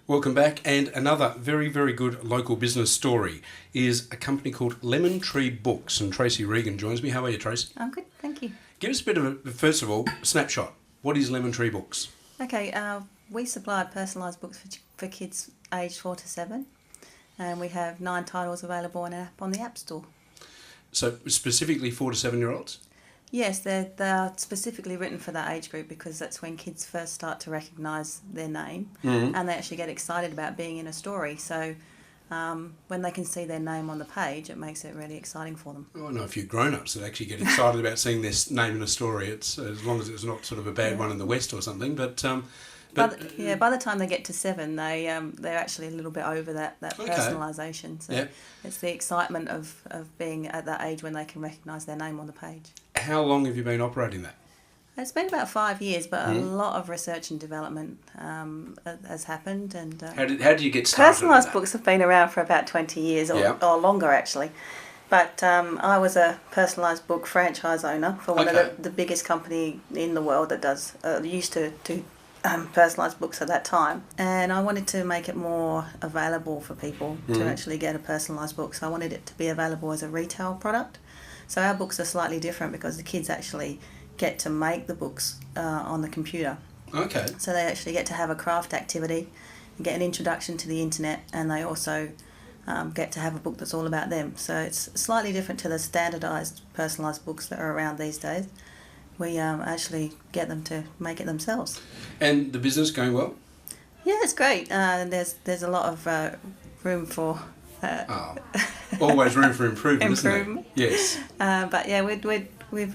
Welcome back, and another very, very good local business story is a company called Lemon Tree Books, and Tracey Regan joins me. How are you, Tracey? I'm good, thank you. Give us a bit of a, first of all, snapshot. What is Lemon Tree Books? Okay, we supply personalised books for kids aged 4 to 7, and we have 9 titles available on an app on the App Store. So specifically 4 to 7 year olds? Yes, they're specifically written for that age group because that's when kids first start to recognise their name and they actually get excited about being in a story. So when they can see their name on the page, it makes it really exciting for them. Oh, I know a few grown-ups that actually get excited about seeing their name in a story. It's as long as it's not sort of a bad one in the West or something. But by the time they get to 7, they're actually a little bit over that personalisation. So it's the excitement of being at that age when they can recognise their name on the page. How long have you been operating that? It's been about 5 years, but a lot of research and development has happened. And how did you get started? Personalised books have been around for about 20 years or longer, actually. But I was a personalised book franchise owner for one of the biggest company in the world that does used to do personalised books at that time. And I wanted to make it more available for people to actually get a personalised book. So I wanted it to be available as a retail product. So our books are slightly different because the kids actually get to make the books on the computer. Okay. So they actually get to have a craft activity, get an introduction to the internet, and they also get to have a book that's all about them. So it's slightly different to the standardised personalised books that are around these days. We actually get them to make it themselves. And the business going well? Yeah, it's great. There's a lot of room for... always room for improvement, isn't it? Yes. But yeah, we've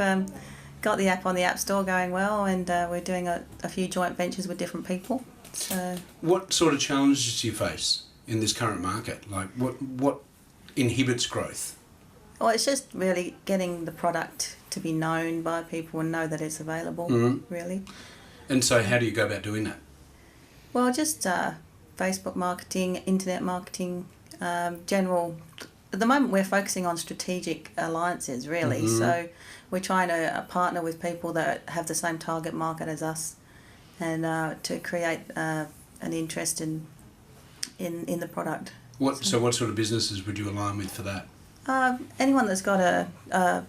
got the app on the App Store going well, and we're doing a few joint ventures with different people. So, what sort of challenges do you face in this current market? Like, what inhibits growth? Well, it's just really getting the product to be known by people and know that it's available, really. And so how do you go about doing that? Well, just Facebook marketing, internet marketing, general... At the moment, we're focusing on strategic alliances, really. So we're trying to partner with people that have the same target market as us, and to create an interest in the product. So what sort of businesses would you align with for that? Anyone that's got a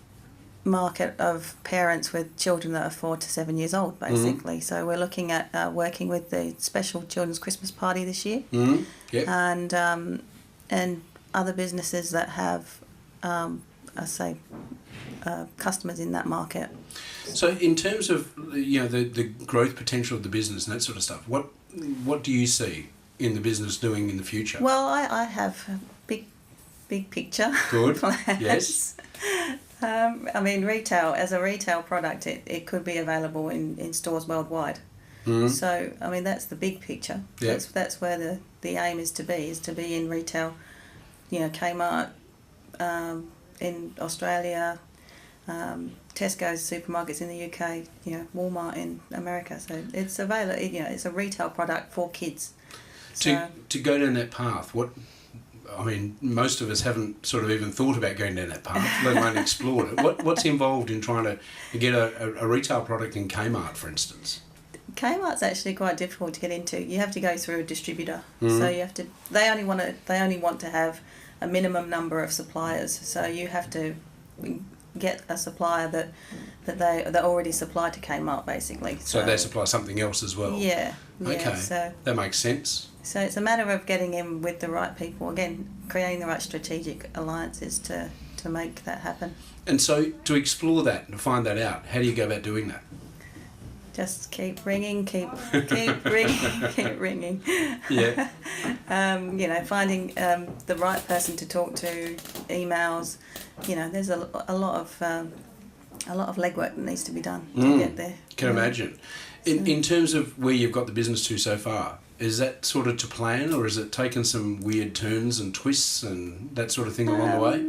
market of parents with children that are 4 to 7 years old, basically. So we're looking at working with the special children's Christmas party this year, and other businesses that have, customers in that market. So in terms of the growth potential of the business and that sort of stuff, what do you see in the business doing in the future? Well, I have a big picture. Good. plans. Yes. I mean, as a retail product, it could be available in stores worldwide. So, I mean, that's the big picture. Yep. That's where the aim is to be in retail. Kmart in Australia, Tesco's supermarkets in the UK, Walmart in America. So it's available. It's a retail product for kids. To go down that path, most of us haven't sort of even thought about going down that path, let alone explored it. What's involved in trying to get a retail product in Kmart, for instance? Kmart's actually quite difficult to get into. You have to go through a distributor, so you have to. They only want to have a minimum number of suppliers. So you have to get a supplier that already supply to Kmart, basically. So they supply something else as well. Yeah. Okay. So that makes sense. So it's a matter of getting in with the right people. Again, creating the right strategic alliances to make that happen. And so to explore that and to find that out, how do you go about doing that? Just keep ringing, keep ringing, keep ringing. Yeah. Finding the right person to talk to, emails. There's a lot of legwork that needs to be done to get there. Can imagine. In terms of where you've got the business to so far, is that sort of to plan, or has it taken some weird turns and twists and that sort of thing along the way?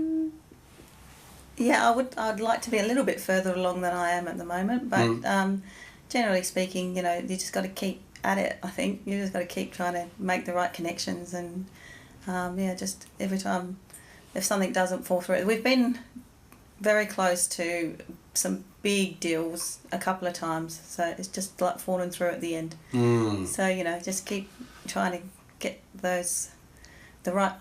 Yeah, I'd like to be a little bit further along than I am at the moment, but generally speaking, you just got to keep at it. I think you just got to keep trying to make the right connections, and just every time if something doesn't fall through, we've been very close to some big deals a couple of times, so it's just like falling through at the end. So just keep trying to get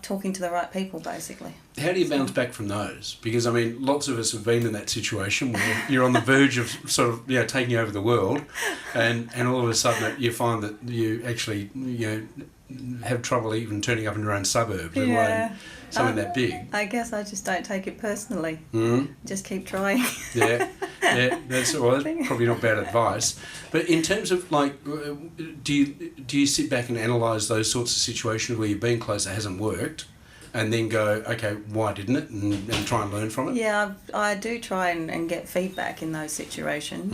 talking to the right people, basically. How do you bounce back from those? Because, I mean, lots of us have been in that situation where you're on the verge of sort of, taking over the world, and all of a sudden you find that you actually, have trouble even turning up in your own suburb, let alone something that big. I guess I just don't take it personally. Just keep trying. That's probably not bad advice. But in terms of, like, do you sit back and analyse those sorts of situations where you've been close that hasn't worked, and then go, okay, why didn't it, and try and learn from it? Yeah, I do try and get feedback in those situations.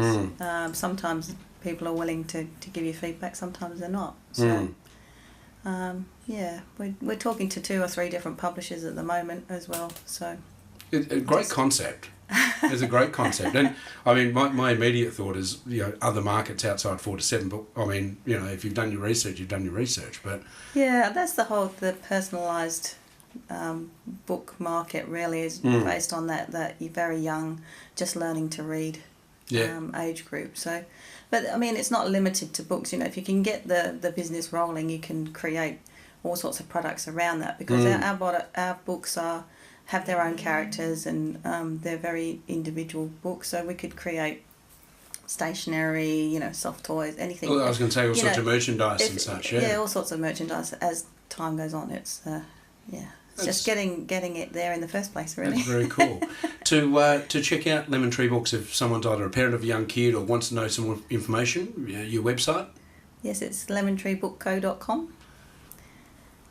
Sometimes people are willing to give you feedback, sometimes they're not. So, we're talking to 2 or 3 different publishers at the moment as well. So, a great concept. It's a great concept, and I mean, my immediate thought is, other markets outside 4 to 7. But I mean, if you've done your research, you've done your research. But yeah, that's the personalised book market. Really is based on that you're very young, just learning to read, age group. So, but I mean, it's not limited to books. If you can get the business rolling, you can create all sorts of products around that, because our books have their own characters, and they're very individual books. So we could create stationery, soft toys, anything. Well, I was going to say all sorts of merchandise and such. Yeah, all sorts of merchandise. As time goes on, it's just getting it there in the first place, really. That's very cool. To check out Lemon Tree Books, if someone's either a parent of a young kid or wants to know some more information, your website? Yes, it's lemontreebookco.com.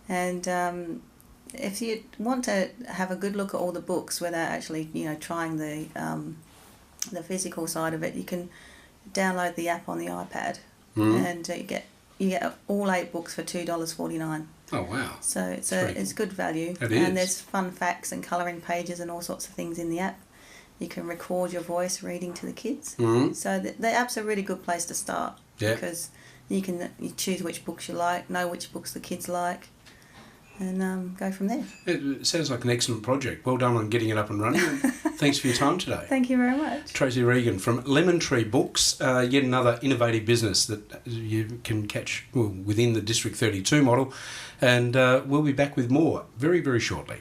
And if you want to have a good look at all the books without actually, trying the physical side of it, you can download the app on the iPad, and you get all 8 books for $2.49. Oh wow! So it's good value, and there's fun facts and colouring pages and all sorts of things in the app. You can record your voice reading to the kids. So the app's a really good place to start, because you choose which books you like, know which books the kids like, and go from there. It sounds like an excellent project. Well done on getting it up and running. Thanks for your time today. Thank you very much. Tracey Regan from Lemon Tree Books, yet another innovative business that you can catch within the District 32 model. And we'll be back with more very, very shortly.